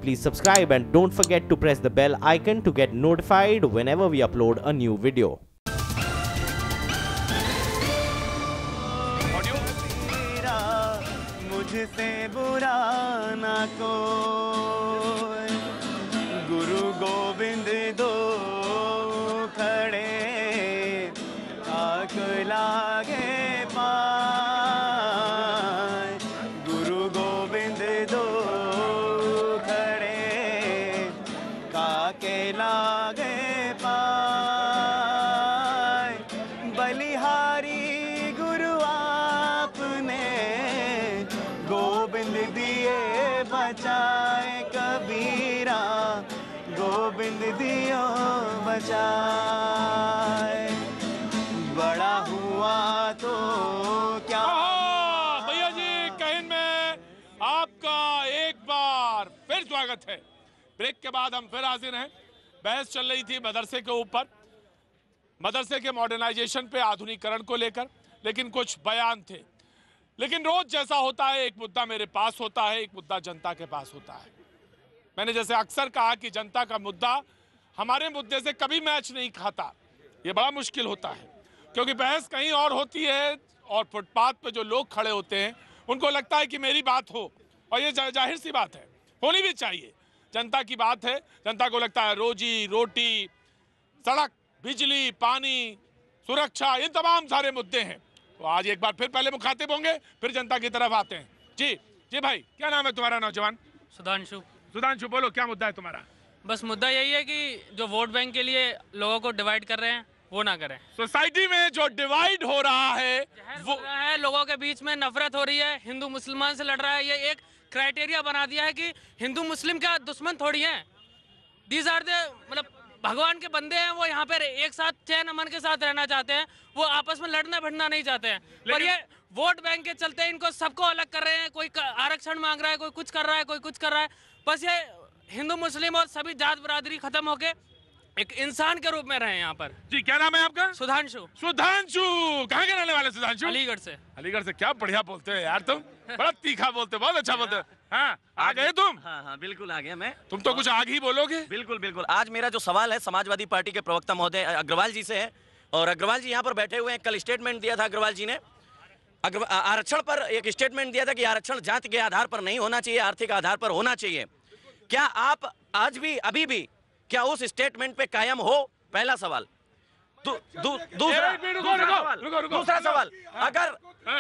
please subscribe and don't forget to press the bell icon to get notified whenever we upload a new video. मुझसे बुरा ना कोई, गुरु गोविंद दो खड़े, आँख लागे पाए, गुरु गोविंद दो खड़े, काके लागे पाए, बलिहारी गुरु आपने गोविंद दिए बचाए, कबीरा गोविंद दियो बचाए, बड़ा हुआ तो क्या। भैया जी कहन में आपका एक बार फिर स्वागत है। ब्रेक के बाद हम फिर हाजिर हैं। बहस चल रही थी मदरसे के ऊपर, मदरसे के मॉडर्नाइजेशन पे, आधुनिकीकरण को लेकर, लेकिन कुछ बयान थे। लेकिन रोज जैसा होता है, एक मुद्दा मेरे पास होता है, एक मुद्दा जनता के पास होता है। मैंने जैसे अक्सर कहा कि जनता का मुद्दा हमारे मुद्दे से कभी मैच नहीं खाता। ये बड़ा मुश्किल होता है क्योंकि बहस कहीं और होती है और फुटपाथ पे जो लोग खड़े होते हैं उनको लगता है कि मेरी बात हो, और ये जाहिर सी बात है, होनी भी चाहिए। जनता की बात है, जनता को लगता है रोजी रोटी, सड़क, बिजली, पानी, सुरक्षा, ये तमाम सारे मुद्दे हैं। तो आज एक बार फिर पहले मुखातिब होंगे, फिर जनता की तरफ आते हैं। जी भाई, क्या नाम है तुम्हारा? नौजवान सुधांशु। सुधांशु, बोलो क्या मुद्दा है तुम्हारा? बस मुद्दा यही है कि जो वोट बैंक के लिए लोगों को डिवाइड कर रहे हैं वो ना करें। सोसाइटी में जो डिवाइड हो रहा है वो है, लोगों के बीच में नफरत हो रही है, हिंदू मुसलमान से लड़ रहा है। ये एक क्राइटेरिया बना दिया है कि हिंदू मुस्लिम का दुश्मन थोड़ी है, दीज आर द मतलब भगवान के बंदे हैं। वो यहाँ पे एक साथ चैन अमन के साथ रहना चाहते हैं, वो आपस में लड़ना भिड़ना नहीं चाहते हैं। पर ये वोट बैंक के चलते इनको सबको अलग कर रहे हैं। कोई आरक्षण मांग रहा है, कोई कुछ कर रहा है, कोई कुछ कर रहा है। बस ये हिंदू मुस्लिम और सभी जात बरादरी खत्म होके एक इंसान के रूप में रहे यहाँ पर। जी, क्या नाम है आपका? सुधांशु। सुधांशु, कहाँ के रहने वाले सुधांशु? अलीगढ़ से। अलीगढ़ से? क्या बढ़िया बोलते हो यार तुम, बड़ा तीखा बोलते हो, बहुत अच्छा बोलते हो। हाँ, आ गए तुम? हाँ, बिल्कुल आ गया मैं। तुम तो कुछ आगे ही बोलोगे। बिल्कुल। आज मेरा जो सवाल है समाजवादी पार्टी के प्रवक्ता महोदय अग्रवाल जी से है, और अग्रवाल जी यहाँ पर बैठे हुए हैं। कल स्टेटमेंट दिया था अग्रवाल जी ने, आरक्षण पर एक स्टेटमेंट दिया था कि आरक्षण जाति के आधार पर नहीं होना चाहिए, आर्थिक आधार पर होना चाहिए। क्या आप आज भी, अभी भी क्या उस स्टेटमेंट पे कायम हो? पहला सवाल। दूसरा सवाल, अगर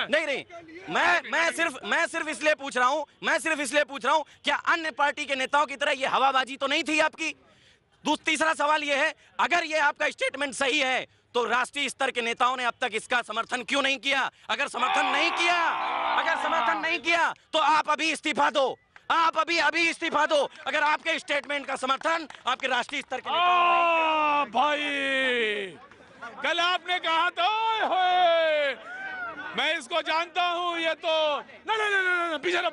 नहीं, मैं सिर्फ इसलिए पूछ रहा हूं, क्या अन्य पार्टी के नेताओं की तरह ये हवाबाजी तो नहीं थी आपकी? तीसरा सवाल ये है, अगर ये आपका स्टेटमेंट सही है तो राष्ट्रीय स्तर के नेताओं ने अब तक इसका समर्थन क्यों नहीं किया? अगर समर्थन नहीं किया तो आप अभी इस्तीफा दो, आप अभी इस्तीफा दो, अगर आपके स्टेटमेंट का समर्थन आपके राष्ट्रीय स्तर के नेताओं ने। भाई, कल आपने कहा था मैं इसको जानता हूँ, ये तो नहीं, पीछे रहो,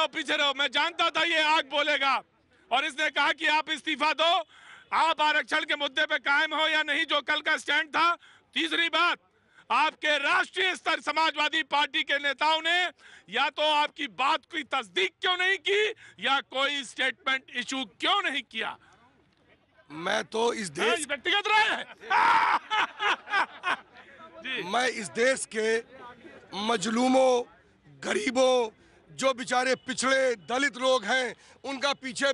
पीछे रहो। मैं जानता था ये आग बोलेगा, और इसने कहा कि आप इस्तीफा दो, आप आरक्षण के मुद्दे पे कायम हो या नहीं, जो कल का स्टैंड था। तीसरी बात, आपके राष्ट्रीय स्तर समाजवादी पार्टी के नेताओं ने या तो आपकी बात की तस्दीक क्यों नहीं की, या कोई स्टेटमेंट इशू क्यों नहीं किया? मैं तो इस देश व्यक्तिगत रहे मैं इस देश के मजलूमों, गरीबों, जो बेचारे पिछड़े दलित लोग हैं, उनका पीछे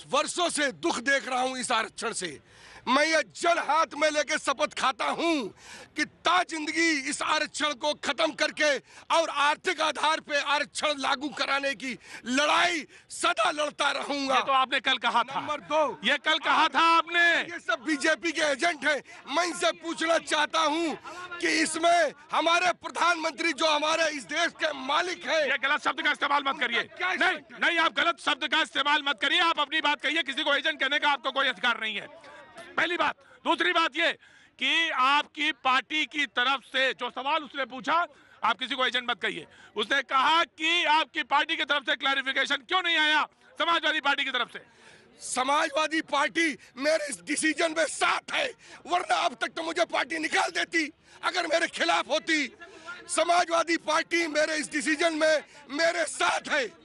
वर्षों से दुख देख रहा हूं इस आरक्षण से। मैं ये जल हाथ में लेके शपथ खाता हूं कि ता जिंदगी इस आरक्षण को खत्म करके और आर्थिक आधार पे आरक्षण लागू कराने की लड़ाई सदा लड़ता रहूंगा। ये तो आपने कल कहा था। नंबर 2, ये कल कहा था आपने। ये सब बीजेपी के एजेंट हैं। मैं इनसे पूछना चाहता हूं कि इसमें हमारे प्रधानमंत्री जो हमारे इस देश के मालिक हैं। ये गलत शब्द का इस्तेमाल मत करिए। नहीं, आप गलत शब्द का इस्तेमाल मत करिए। आप अपनी बात कहिए, किसी को एजेंट कहने का आपको कोई अधिकार नहीं है, पहली बात। दूसरी बात ये कि आपकी पार्टी की तरफ से जो सवाल उसने पूछा, आप किसी को एजेंट मत कहिए। उसने कहा कि आपकी पार्टी की तरफ से क्लैरिफिकेशन क्यों नहीं आया समाजवादी पार्टी की तरफ से? समाजवादी पार्टी मेरे इस डिसीजन में साथ है, वरना अब तक तो मुझे पार्टी निकाल देती अगर मेरे खिलाफ होती। समाजवादी पार्टी मेरे इस डिसीजन में मेरे साथ है।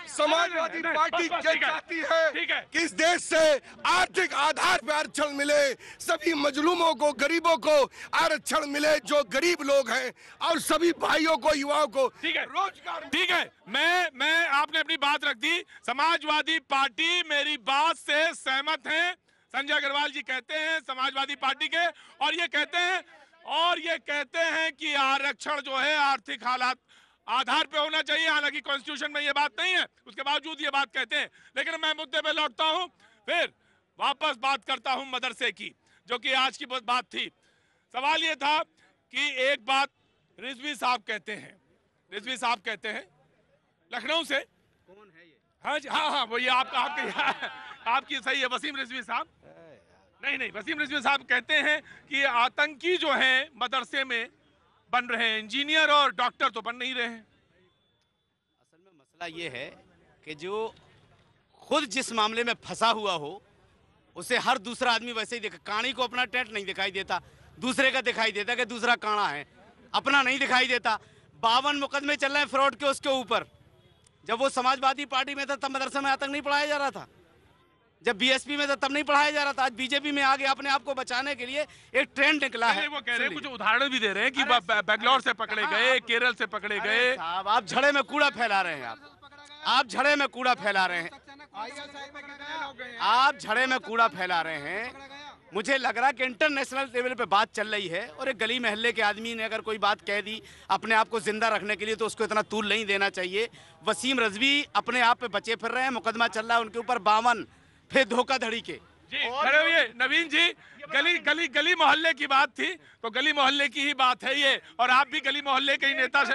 समाजवादी पार्टी चाहती है कि इस देश से आर्थिक आधार पर आरक्षण मिले, सभी मजलूमों को, गरीबों को आरक्षण मिले जो गरीब लोग हैं, और सभी भाइयों को, युवाओं को रोजगार। ठीक है, मैं आपने अपनी बात रख दी। समाजवादी पार्टी मेरी बात से सहमत है। संजय अग्रवाल जी कहते हैं समाजवादी पार्टी के, और ये कहते हैं कि आरक्षण जो है आर्थिक हालात आधार पे होना चाहिए। हालांकि कॉन्स्टिट्यूशन में ये बात नहीं है, उसके बावजूद ये बात कहते हैं। लेकिन मैं मुद्दे पे लौटता हूं, फिर वापस बात करता हूं मदरसे की, जो कि आज की बात थी। सवाल ये था कि एक बात रिजवी साहब कहते हैं लखनऊ से, कौन है ये? हाँ जी, हाँ वो ये आपकी सही है, वसीम रिजवी साहब। नहीं, वसीम रिजवी साहब कहते हैं कि आतंकी जो हैं मदरसे में बन रहे हैं, इंजीनियर और डॉक्टर तो बन नहीं रहे हैं। असल में मसला ये है कि जो खुद जिस मामले में फंसा हुआ हो उसे हर दूसरा आदमी वैसे ही काणी को अपना टेंट नहीं दिखाई देता, दूसरे का दिखाई देता कि दूसरा काणा है, अपना नहीं दिखाई देता। 52 मुकदमे चल रहे हैं फ्रॉड के उसके ऊपर। जब वो समाजवादी पार्टी में था तब मदरसे में आतंक नहीं पढ़ाया जा रहा था, जब बीएसपी में था तब नहीं पढ़ाया जा रहा था। आज बीजेपी में आगे अपने आप को बचाने के लिए एक ट्रेंड निकला है। वो कह रहे हैं, कुछ उदाहरण भी दे रहे हैं कि बेंगलोर से पकड़े गए, केरल से पकड़े गए। साहब आप झड़े में कूड़ा फैला रहे हैं, आप झड़े में कूड़ा फैला रहे हैं, आप झड़े में कूड़ा फैला रहे हैं। मुझे लग रहा है कि इंटरनेशनल लेवल पे बात चल रही है, और एक गली मोहल्ले के आदमी ने अगर कोई बात कह दी अपने आप को जिंदा रखने के लिए तो उसको इतना तूल नहीं देना चाहिए। वसीम रिजवी अपने आप पे बचे फिर रहे हैं, मुकदमा चल रहा है उनके ऊपर 52 फिर धोखाधड़ी के। खड़े हुए नवीन जी, गली मोहल्ले की बात थी तो गली मोहल्ले की ही बात है ये, और आप भी गली मोहल्ले के ही नेता से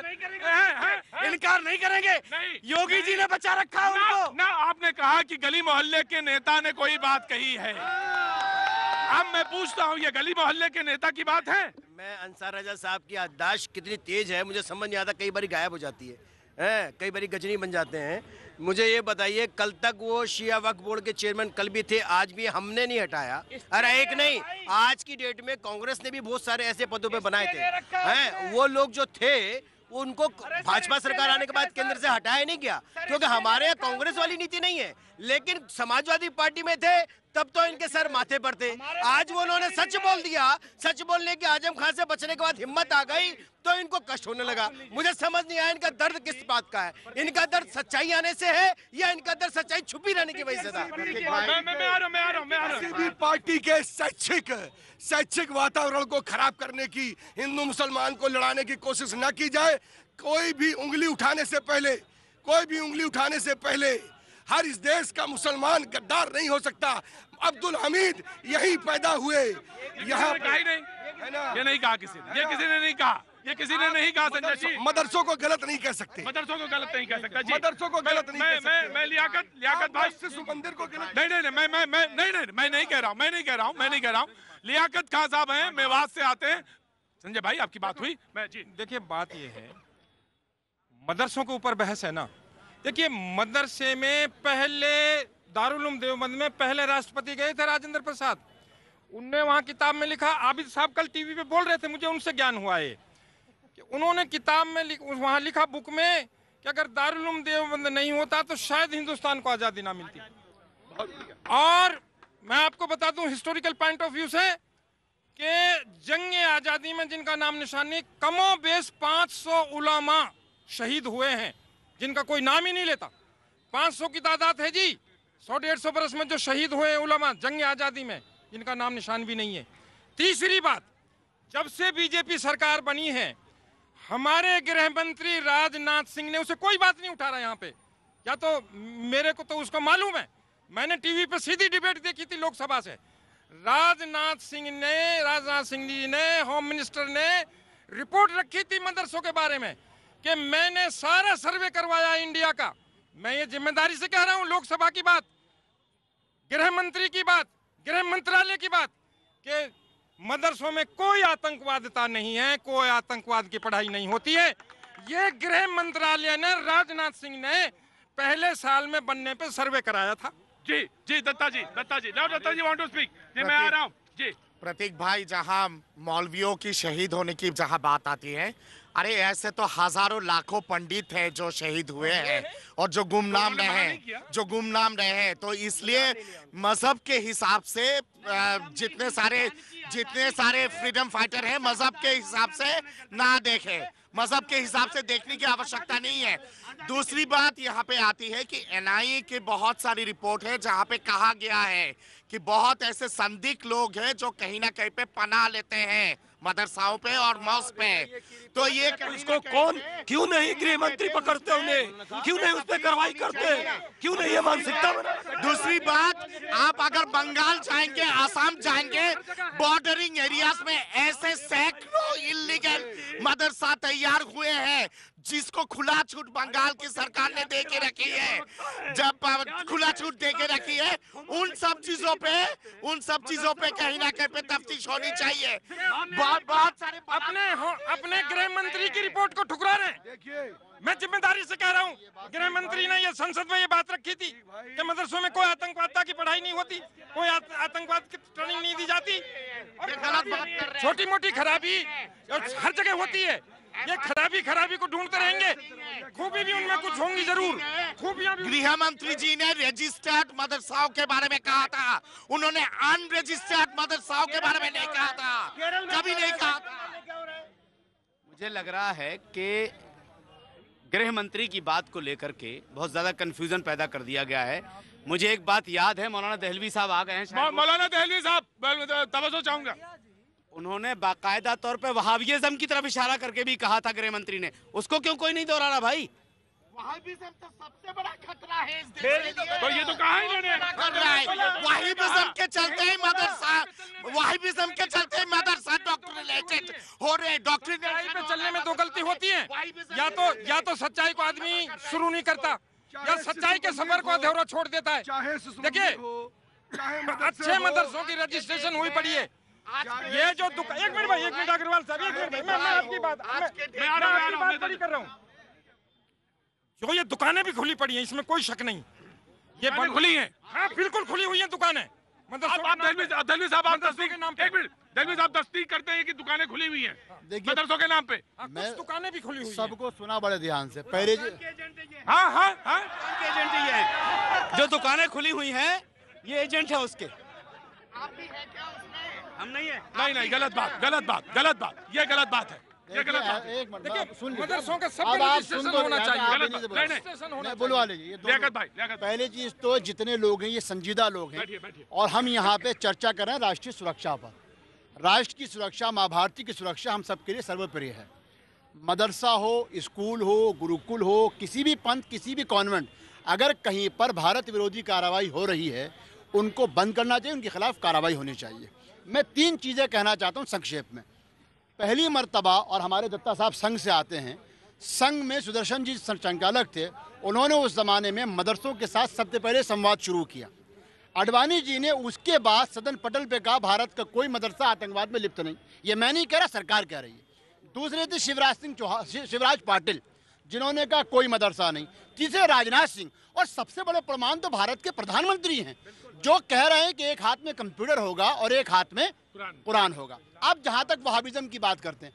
इनकार नहीं करेंगे। योगी जी ने बचा रखा उनको ना। आपने कहा कि गली मोहल्ले के नेता ने कोई बात कही है। अब मैं पूछता हूँ, ये गली मोहल्ले के नेता की बात है? मैं अंसार रजा साहब की याददाश्त कितनी तेज है मुझे समझ नहीं आता, कई बार गायब हो जाती है, कई बार गजनी बन जाते हैं। मुझे ये बताइए, कल तक वो शिया वक्फ बोर्ड के चेयरमैन कल भी थे, आज भी हमने नहीं हटाया। अरे एक नहीं, आज की डेट में कांग्रेस ने भी बहुत सारे ऐसे पदों पे बनाए थे, वो लोग जो थे उनको भाजपा सरकार आने के बाद केंद्र से हटाया नहीं गया, क्योंकि हमारे यहाँ कांग्रेस वाली नीति नहीं है। लेकिन समाजवादी पार्टी में थे तब तो इनके सर माथे पर थे। आज वो उन्होंने सच बोल दिया, सच बोलने की आजम खान से बचने के बाद हिम्मत आ गई तो इनको कष्ट होने लगा। मुझे समझ नहीं आया इनका दर्द किस बात का है। इनका दर्द सच्चाई आने से है या इनका दर्द सच्चाई छुपी रहने की वजह से था? किसी भी पार्टी के शैक्षिक वातावरण को खराब करने की, हिंदू मुसलमान को लड़ाने की कोशिश न की जाए। कोई भी उंगली उठाने से पहले हर इस देश का मुसलमान गद्दार नहीं हो सकता। अब्दुल हमीद यही पैदा हुए, यहाँ ये नहीं कहा किसी ने, ये किसी ने नहीं कहा, ये किसी ने नहीं कहा संजय जी। मदरसों को गलत नहीं कह सकते, मदरसों को गलत नहीं कह सकता जी, मदरसों को गलत नहीं कह सकते। मैं लियाकत भाई मंदिर को गलत मैं नहीं कह रहा हूँ। लियाकत खान साहब हैं, मेवात से आते हैं। संजय भाई आपकी बात हुई? मैं जी देखिए, बात ये है, मदरसों के ऊपर बहस है ना। देखिए, मदरसे में पहले दारुल उलूम देवबंद में पहले राष्ट्रपति गए थे राजेंद्र प्रसाद, उनने वहां किताब में लिखा, आबिद साहब कल टीवी पे बोल रहे थे, मुझे उनसे ज्ञान हुआ है कि उन्होंने किताब में वहां लिखा बुक में कि अगर दारुल उलूम देवबंद नहीं होता तो शायद हिंदुस्तान को आजादी ना मिलती। और मैं आपको बता दूं हिस्टोरिकल पॉइंट ऑफ व्यू से कि जंग आजादी में जिनका नाम निशानी, कमो बेस 500 उलामा शहीद हुए हैं जिनका कोई नाम ही नहीं लेता। 500 की तादाद है जी। 100-150 बरस में जो शहीद हुए उलमा जंग आजादी में, जिनका नाम निशान भी नहीं है। तीसरी बात, जब से बीजेपी सरकार बनी है, हमारे गृह मंत्री राजनाथ सिंह ने उसे कोई बात नहीं उठा रहा यहाँ पे, या तो मेरे को तो उसको मालूम है, मैंने टीवी पे सीधी डिबेट देखी थी लोकसभा से। राजनाथ सिंह जी ने, होम मिनिस्टर ने रिपोर्ट रखी थी मदरसों के बारे में कि मैंने सारा सर्वे करवाया इंडिया का। मैं ये जिम्मेदारी से कह रहा हूं, लोकसभा की बात, गृह मंत्री की बात, गृह मंत्रालय की बात, कि मदरसों में कोई आतंकवादिता नहीं है, कोई आतंकवाद की पढ़ाई नहीं होती है। ये गृह मंत्रालय ने, राजनाथ सिंह ने पहले साल में बनने पे सर्वे कराया था। जी दत्ता जी वांट टू स्पीक। जी मैं आ रहा हूं जी। प्रतीक भाई, जहां मौलवियों की शहीद होने की जहां बात आती है, अरे ऐसे तो हजारों लाखों पंडित हैं जो शहीद हुए हैं और जो गुमनाम रहे हैं, तो इसलिए मजहब के हिसाब से जितने सारे फ्रीडम फाइटर हैं, मजहब के हिसाब से ना देखें, मजहब के हिसाब से देखने की आवश्यकता नहीं है। दूसरी बात यहाँ पे आती है कि एनआईए की बहुत सारी रिपोर्ट है जहाँ पे कहा गया है कि बहुत ऐसे संदिग्ध लोग हैं जो कहीं ना कहीं पे पनाह लेते हैं मदरसाओं पे और मॉस्क पे। तो ये इसको कौन क्यों नहीं गृह मंत्री पकड़ते, उन्हें क्यों नहीं उस पर कार्रवाई करते, क्यों नहीं ये मानसिकता बना? दूसरी बात, आप अगर बंगाल जाएंगे, आसाम जाएंगे, बॉर्डरिंग एरियाज में ऐसे सैकड़ों इलीगल मदरसा तैयार हुए हैं जिसको खुला छूट बंगाल की सरकार ने दे के रखी है। जब खुला छूट दे के रखी है, उन सब चीजों पे कहीं ना कहीं पे तफ्तीश होनी चाहिए। बहुत सारे अपने गृह मंत्री की रिपोर्ट को ठुकरा रहे हैं। मैं जिम्मेदारी से कह रहा हूँ, गृह मंत्री ने ये संसद में ये बात रखी थी कि मदरसों में कोई आतंकवाद की पढ़ाई नहीं होती, कोई आतंकवाद की ट्रेनिंग नहीं दी जाती। छोटी मोटी खराबी हर जगह होती है, ये खराबी को ढूंढते रहेंगे, खूबी भी उनमें कुछ होंगी जरूर, खूबियां भी। गृह मंत्री जी ने रजिस्टर्ड मदरसाओं के बारे में कहा था, उन्होंने अनरजिस्टर्ड मदरसाओं के बारे में नहीं कहा था, कभी नहीं कहा था। मुझे लग रहा है कि गृह मंत्री की बात को लेकर के बहुत ज्यादा कंफ्यूजन पैदा कर दिया गया है। मुझे एक बात याद है, मौलाना दहलवी साहब आ गए हैं। मौलाना दहलवी साहब तवज्जो चाहूंगा। उन्होंने बाकायदा तौर पे वहाबियज्म की तरफ इशारा करके भी कहा था गृह मंत्री ने, उसको क्यों कोई नहीं दोहरा रहा भाई? वहाबिज्म तो सबसे बड़ा खतरा है इस देश के लिए। तो ये तो कहा ही इन्होंने। वहाबिज्म के चलते ही मदरसा डॉक्ट्रिनेटेड हो रहे। सच्चाई पे चलने में दो गलती होती है, या तो सच्चाई को आदमी शुरू नहीं करता, या सच्चाई के सफर को अधूरा छोड़ देता है। देखिए, अच्छे मदरसों की रजिस्ट्रेशन हुई पड़ी है। ये जो एक मिनट अग्रवाल साहब, एक मिनट, मैं आपकी बात बड़ी कर रहा हूँ। जो ये दुकानें भी खुली पड़ी हैं, इसमें कोई शक नहीं, ये बंद खुली हैं। हाँ, बिल्कुल खुली हुई हैं दुकानें। दहलवी साहब आप तस्दीक करते हैं कि दुकानें खुली हुई हैं मदरसों के नाम पे? कुछ दुकानें भी खुली हुई हैं। सबको सुना बड़े ध्यान से। पहले जो दुकानें खुली हुई हैं, ये एजेंट है उसके। हम नहीं है। नहीं, गलत बात, ये गलत बात है। एक मिनट सुन लीजिए, मदरसों का सब अब आप रजिस्ट्रेशन सुन तो होना चाहिए। नहीं, बुलवा लीजिए। पहली चीज तो जितने लोग हैं ये संजीदा लोग हैं, और हम यहाँ पे चर्चा कर रहे हैं राष्ट्रीय सुरक्षा पर। राष्ट्र की सुरक्षा, माँ भारती की सुरक्षा हम सबके लिए सर्वप्रिय है। मदरसा हो, स्कूल हो, गुरुकुल हो, किसी भी पंथ, किसी भी कॉन्वेंट, अगर कहीं पर भारत विरोधी कार्रवाई हो रही है, उनको बंद करना चाहिए, उनके खिलाफ कार्रवाई होनी चाहिए। मैं 3 चीज़ें कहना चाहता हूँ संक्षेप में। पहली मर्तबा, और हमारे दत्ता साहब संघ से आते हैं, संघ में सुदर्शन जी संचालक थे, उन्होंने उस ज़माने में मदरसों के साथ सबसे पहले संवाद शुरू किया। अडवाणी जी ने उसके बाद सदन पटल पे कहा भारत का कोई मदरसा आतंकवाद में लिप्त नहीं। ये मैं नहीं कह रहा, सरकार कह रही है। दूसरे थे शिवराज पाटिल, जिन्होंने कहा कोई मदरसा नहीं। तीसरे राजनाथ सिंह, और सबसे बड़े प्रमाण तो भारत के प्रधानमंत्री हैं, जो कह रहे हैं कि एक हाथ में कंप्यूटर होगा और एक हाथ में कुरान होगा। अब जहां तक वहाबिज्म की बात करते हैं,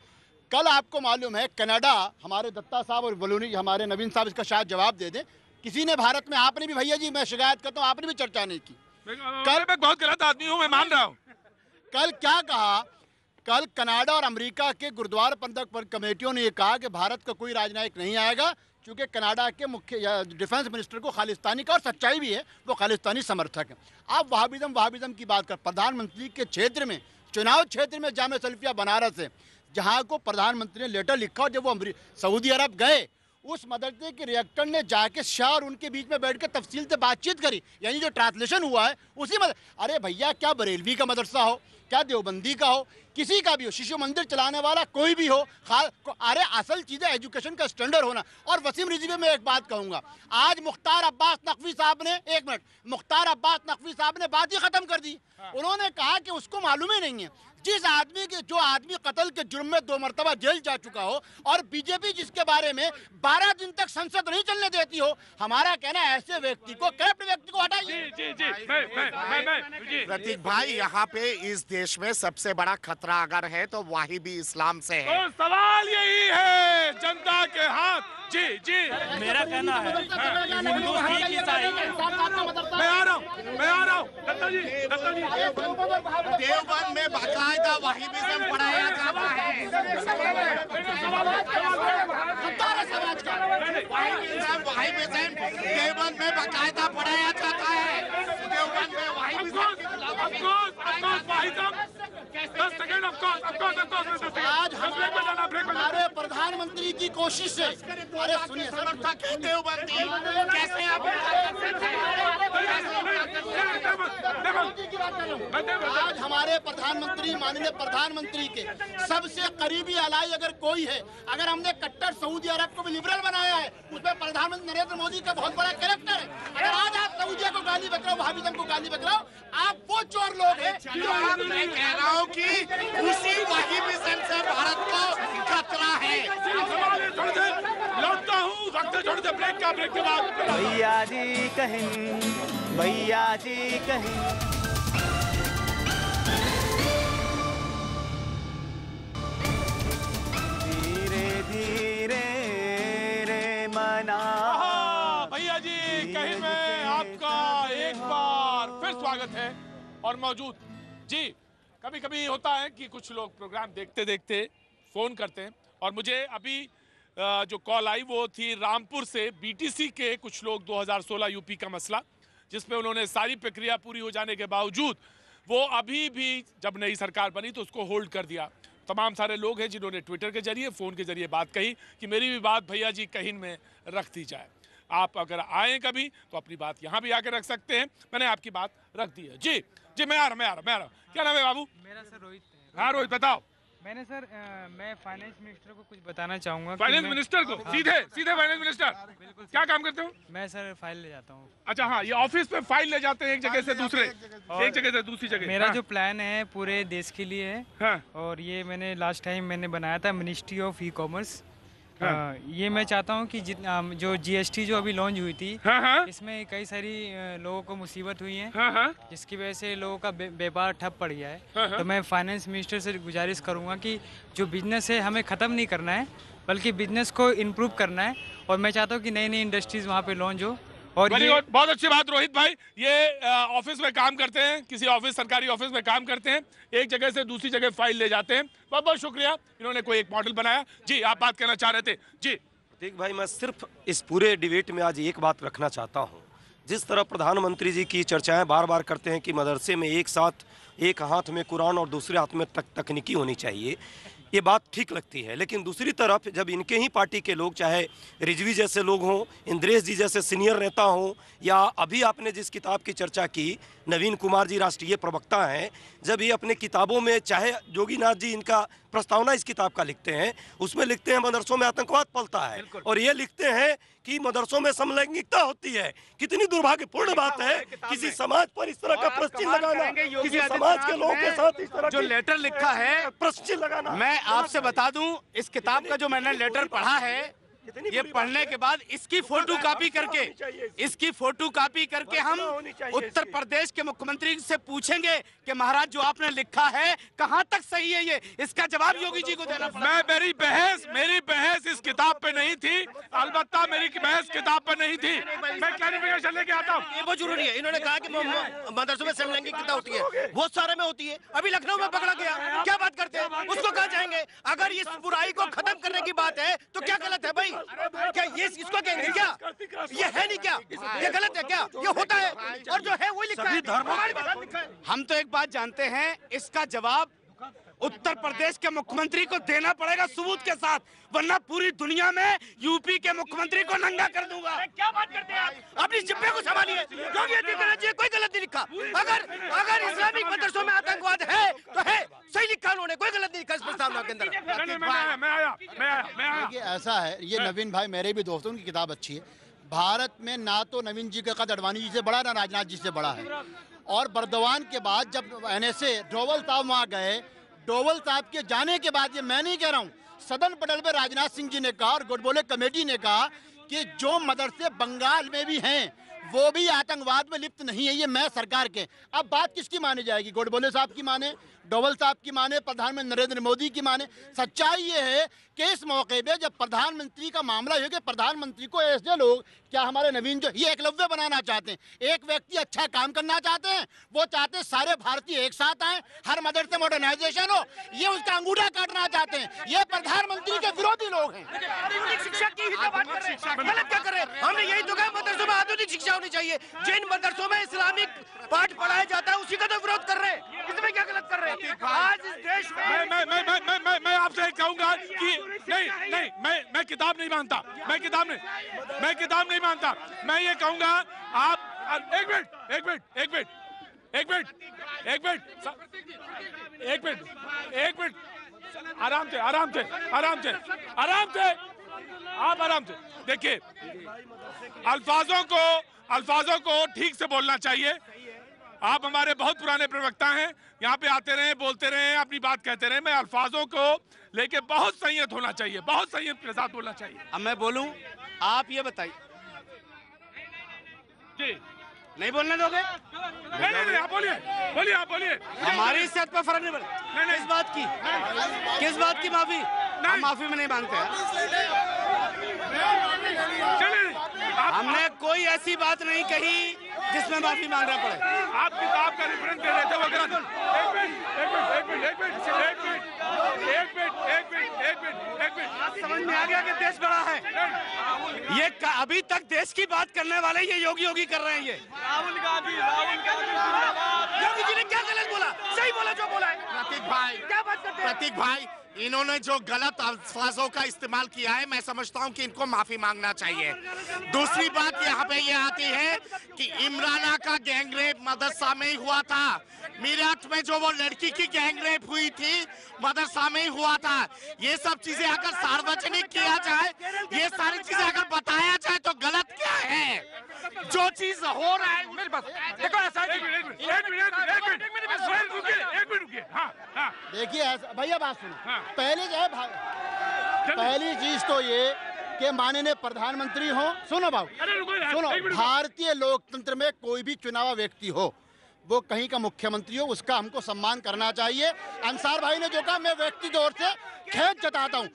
कल आपको मालूम है कनाडा, हमारे दत्ता साहब और बलूनी हमारे नवीन साहब इसका शायद जवाब दे दें, किसी ने भारत में, आपने भी, भैया जी मैं शिकायत करता हूँ, आपने भी चर्चा नहीं की। कल मैं बहुत गलत आदमी हूँ, मैं मान रहा हूँ। कल क्या कहा, कल कनाडा और अमेरिका के गुरुद्वारा प्रबंधक कमेटियों ने यह कहा कि भारत का कोई राजनयिक नहीं आएगा, क्योंकि कनाडा के मुख्य डिफेंस मिनिस्टर को खालिस्तानी का, और सच्चाई भी है, वो खालिस्तानी समर्थक है। आप वहाबिज्म की बात कर, प्रधानमंत्री के क्षेत्र में, चुनाव क्षेत्र में जामे सल्फिया बनारस है, जहाँ को प्रधानमंत्री ने लेटर लिखा, और जब वो सऊदी अरब गए, उस मदरसे के रिएक्टर ने जाके शाह और उनके बीच में बैठ कर तफसील से बातचीत करी, यानी जो ट्रांसलेशन हुआ है उसी अरे भैया, क्या बरेलवी का मदरसा हो, क्या देवबंदी का हो, किसी का भी हो, शिशु मंदिर चलाने वाला कोई भी हो, अरे असल चीज़ है एजुकेशन का स्टैंडर्ड होना। और वसीम रिजवी में एक बात कहूँगा, आज मुख्तार अब्बास नकवी साहब ने, एक मिनट, मुख्तार अब्बास नकवी साहब ने बात ही ख़त्म कर दी। उन्होंने कहा कि उसको मालूम ही नहीं है, जो आदमी कत्ल के जुर्म में 2 मरतबा जेल जा चुका हो, और बीजेपी जिसके बारे में 12 दिन तक संसद नहीं चलने देती हो, हमारा कहना है ऐसे व्यक्ति को, करप्ट व्यक्ति को हटाइए। प्रतीक भाई, यहाँ पे इस देश में सबसे बड़ा खतरा खतरा अगर है तो वही भी इस्लाम से है। तो सवाल यही है जनता के हाथ। जी जी, मेरा कहना है हिंदू सिख ईसाई मैं आ रहा हूँ दत्ता जी। देवबंद में बाकायदा वहाबिज्म पढ़ाया जाता है। वहाबिज्म देवबंद में बाकायदा पढ़ाया जाता है। देवबंद में आज हमारे प्रधानमंत्री की कोशिश से, अरे सुनिए समर्थक है देवबंदी, कैसे आप आज हमारे प्रधानमंत्री, माननीय प्रधानमंत्री के सबसे करीबी अलाई अगर कोई है, अगर हमने कट्टर सऊदी अरब को भी लिबरल बनाया है, उसमें प्रधानमंत्री नरेंद्र मोदी का बहुत बड़ा कैरेक्टर है। अगर आज आप सऊदिया को गाली बक रहे हो, वहाबिज्म को गाली बक रहे हो, आप वो चोर लोग हैं जो आप मैं कह रहा हूँ कि उसी वहाबिज्म से भारत को खतरा है। लौटता हूँ वक्त ब्रेक के बाद। भैया जी कहीं, भैया जी कहीं। धीरे धीरे रे मना। भैया जी कहीं में आपका एक बार फिर स्वागत है और मौजूद। जी, कभी कभी होता है कि कुछ लोग प्रोग्राम देखते देखते फोन करते हैं और मुझे अभी जो कॉल आई वो थी रामपुर से, बीटीसी के कुछ लोग 2016 यूपी का मसला, जिसमें उन्होंने सारी प्रक्रिया पूरी हो जाने के बावजूद वो अभी भी जब नई सरकार बनी तो उसको होल्ड कर दिया। तमाम सारे लोग हैं जिन्होंने ट्विटर के जरिए, फ़ोन के जरिए बात कही कि मेरी भी बात भैया जी कहीं में रख दी जाए। आप अगर आए कभी तो अपनी बात यहाँ भी आकर रख सकते हैं। मैंने आपकी बात रख दी है। जी जी, मैं आ रहा हूँ। क्या नाम है बाबू? मेरा सर रोहित है। हाँ रोहित, बताओ। मैंने सर मैं फाइनेंस मिनिस्टर को कुछ बताना चाहूँगा। फाइनेंस मिनिस्टर को? सीधे फाइनेंस मिनिस्टर। बिल्कुल। क्या काम करते हो? मैं सर फाइल ले जाता हूँ। अच्छा, हाँ, ये ऑफिस में फाइल ले जाते हैं एक जगह से दूसरे, एक जगह से दूसरी जगह। मेरा जो प्लान है पूरे देश के लिए है। हाँ। और ये मैंने लास्ट टाइम मैंने बनाया था मिनिस्ट्री ऑफ ई कॉमर्स। ये मैं चाहता हूँ कि जो जीएसटी जो अभी लॉन्च हुई थी, इसमें कई सारी लोगों को मुसीबत हुई है, जिसकी वजह से लोगों का व्यापार ठप पड़ गया है। तो मैं फाइनेंस मिनिस्टर से गुजारिश करूँगा कि जो बिजनेस है हमें ख़त्म नहीं करना है, बल्कि बिजनेस को इम्प्रूव करना है। और मैं चाहता हूँ कि नई नई इंडस्ट्रीज वहाँ पे लॉन्च हो। और ये बहुत अच्छी बात रोहित भाई, ये ऑफिस में काम करते हैं, किसी ऑफिस, सरकारी ऑफिस में काम करते हैं, एक जगह से दूसरी जगह फाइल ले जाते हैं। बहुत बहुत शुक्रिया, इन्होंने कोई एक मॉडल बनाया। जी, आप बात करना चाह रहे थे। जी प्रतीक भाई, मैं सिर्फ इस पूरे डिबेट में आज एक बात रखना चाहता हूँ। जिस तरह प्रधानमंत्री जी की चर्चाएं बार बार करते हैं कि मदरसे में एक साथ एक हाथ में कुरान और दूसरे हाथ में तकनीकी होनी चाहिए, ये बात ठीक लगती है। लेकिन दूसरी तरफ जब इनके ही पार्टी के लोग, चाहे रिजवी जैसे लोग हों, इंद्रेश जी जैसे सीनियर नेता हों, या अभी आपने जिस किताब की चर्चा की, नवीन कुमार जी राष्ट्रीय प्रवक्ता हैं, जब ये अपने किताबों में, चाहे जोगीनाथ जी इनका प्रस्तावना इस किताब का लिखते हैं, उसमें लिखते हैं मदरसों में आतंकवाद पलता है, और ये लिखते हैं कि मदरसों में समलैंगिकता होती है। कितनी दुर्भाग्यपूर्ण बात है किसी समाज पर इस तरह का प्रश्न लगाना, किसी समाज के लोगों के साथ इस तरह जो लेटर लिखा है प्रश्न लगाना। मैं आपसे बता दूं, इस किताब का जो मैंने लेटर पढ़ा है, ये पढ़ने के बाद इसकी फोटो कॉपी करके हम उत्तर प्रदेश के मुख्यमंत्री से पूछेंगे कि महाराज जो आपने लिखा है कहां तक सही है, ये इसका जवाब योगी जी को देना पड़ेगा। मेरी बहस इस किताब पे नहीं थी, अलबत्ता मेरी बहस किताब पे नहीं थी। मैं क्लैरिफिकेशन लेके आता हूँ। ये बहुत जरूरी है। इन्होंने कहा कि मदरसों में समलैंगिकता होती है, बहुत सारे में होती है। अभी लखनऊ में पकड़ा गया, क्या बात करते हैं, उसको कहा जाएंगे। अगर इस बुराई को खत्म करने की बात है तो क्या गलत है भाई? क्या ये इसको कहेंगे क्या? ये है नहीं क्या? ये गलत है क्या? ये होता है, और जो है वही लिखा है। हम तो एक बात जानते हैं, इसका जवाब उत्तर प्रदेश के मुख्यमंत्री को देना पड़ेगा सबूत के साथ, वरना पूरी दुनिया में यूपी के मुख्यमंत्री को नंगा कर दूंगा। क्या बात करते हैं आप? अपनी जिब्बे को संभालिए। योगी आदित्यनाथ कोई गलत नहीं लिखा। अगर इस्लामिक मदरसों में आतंकवाद है तो है, सही लिखा उन्होंने, कोई गलत नहीं लिखा इस प्रस्तावना के अंदर। देखिए ऐसा है, ये नवीन भाई मेरे भी दोस्त हैं, उनकी किताब अच्छी है। भारत में ना तो नवीन जी का कद अडवाणी जी से बड़ा, ना राजनाथ जी से बड़ा है। और बर्दवान के बाद जब NSA डोवल साहब वहाँ गए, डोवल साहब के जाने के बाद, ये मैं नहीं कह रहा हूँ, सदन पटल पे राजनाथ सिंह जी ने कहा और गोडबोले कमेटी ने कहा कि जो मदरसे बंगाल में भी हैं वो भी आतंकवाद में लिप्त नहीं है, ये मैं सरकार के। अब बात किसकी मानी जाएगी? गोडबोले साहब की माने, डोवल साहब की माने, प्रधानमंत्री नरेंद्र मोदी की माने? सच्चाई ये है कि इस मौके पे जब प्रधानमंत्री का मामला है कि प्रधानमंत्री को ऐसे लोग, क्या हमारे नवीन जो ये एकलव्य बनाना चाहते हैं, एक व्यक्ति अच्छा काम करना चाहते हैं, वो चाहते हैं सारे भारतीय एक साथ आए, हर मदरसे मॉडर्नाइजेशन हो, ये उसका अंगूठा काटना चाहते हैं। ये प्रधानमंत्री के विरोधी लोग हैं। शिक्षा की बात कर रहे हैं, गलत क्या कर रहे हैं? हमने यही तो कहा मदरसों में आधुनिक शिक्षा होनी चाहिए। जिन मदरसों में इस्लामिक पाठ पढ़ाया जाता है उसी का तो विरोध कर रहे हैं। इसमें क्या गलत कर रहे हैं? आज इस देश में मैं आपसे कहूंगा कि नहीं, मैं किताब नहीं मानता, मैं किताब नहीं मानता। मैं ये कहूंगा, आप एक मिनट, आराम से देखिए, अल्फाजों को ठीक से बोलना चाहिए। आप हमारे बहुत पुराने प्रवक्ता हैं, यहाँ पे आते रहे, बोलते रहे, अपनी बात कहते रहे। मैं अल्फाजों को लेके बहुत संयत होना चाहिए, बहुत संयत के साथ बोलना चाहिए। अब मैं बोलूं, आप ये बताइए जी, नहीं बोलने दोगे? नहीं, आप बोलिए। हमारी सेहत पर फर्क नहीं पड़ता। किस बात की माफी? हम माफी में नहीं मांगते हैं। हमने कोई ऐसी बात नहीं कही जिसमें माफी मांगना पड़े। आप किताब का रेफरेंस दे रहे थे, वो एक मिनट। समझ में आ गया कि देश बड़ा है। ये अभी तक देश की बात करने वाले ये योगी कर रहे हैं। ये राहुल गांधी योगी जी ने क्या गलत बोला? सही बोला जो बोला है। प्रतीक भाई, क्या बात करते हैं? प्रतीक भाई, इन्होंने जो गलत अल्फाजों का इस्तेमाल किया है, मैं समझता हूं कि इनको माफी मांगना चाहिए। दूसरी बात यहाँ पे ये आती है कि इमराना का गैंगरेप मदरसा में ही हुआ था। मीरठ में जो वो लड़की की गैंगरेप हुई थी, मदरसा में ही हुआ था। ये सब चीजें अगर सार्वजनिक किया जाए, ये सारी चीजें अगर बताया जाए तो गलत क्या है? जो चीज हो रहा है मेरे पास देखो, ऐसा एक मिनट रुकिए। हाँ, देखिए भैया, बात सुनो। पहले जो है पहली चीज तो ये कि माननीय प्रधानमंत्री हो, सुनो भारतीय लोकतंत्र में कोई भी चुनावा व्यक्ति हो, वो कहीं का मुख्यमंत्री हो, उसका हमको सम्मान करना चाहिए। अंसार भाई ने जो कहा, मैं व्यक्ति तौर से खेद जताता हूँ,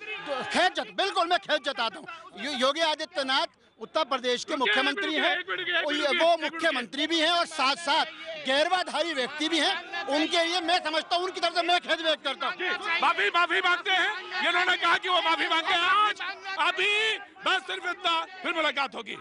बिल्कुल मैं खेद जताता हूँ। योगी आदित्यनाथ उत्तर प्रदेश के मुख्यमंत्री हैं, वो मुख्यमंत्री भी हैं और साथ साथ गैरवाधारी व्यक्ति भी हैं। उनके लिए मैं समझता हूँ, उनकी तरफ से मैं खेद व्यक्त करता हूँ। माफी मांगते हैं। इन्होंने कहा कि वो माफी मांगते हैं। आज अभी बस सिर्फ इतना, फिर मुलाकात होगी।